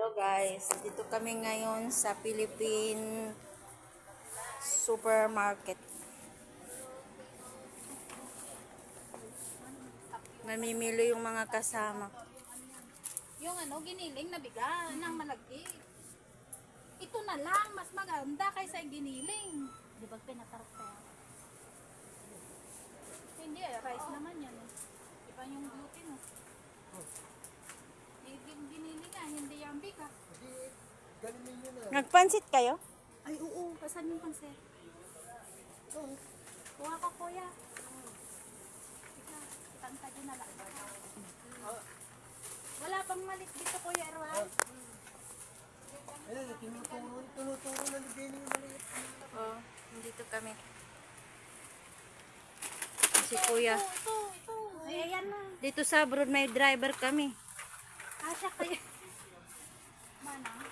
Hello guys, dito kami ngayon sa Philippine Supermarket. Namimili yung mga kasama. Yung giniling na biga ng malagkit. Ito na lang, mas maganda kaysa giniling. Di ba pinatarap? Hindi rice naman yan. Iba yung gluten. Giniling nga, hindi yung biga. Nagpansit kayo? Ay oo, kasan yung pansit? Kuha ka kuya. Tanta din na lang. Wala pang malit dito kuya Erwan. Tinuturo na ni Benny yung maliit. Oh, dito kami. Si Kuya. Ito. Ay, ayan na. Dito sa abroad may driver kami. Asya kaya. Manang.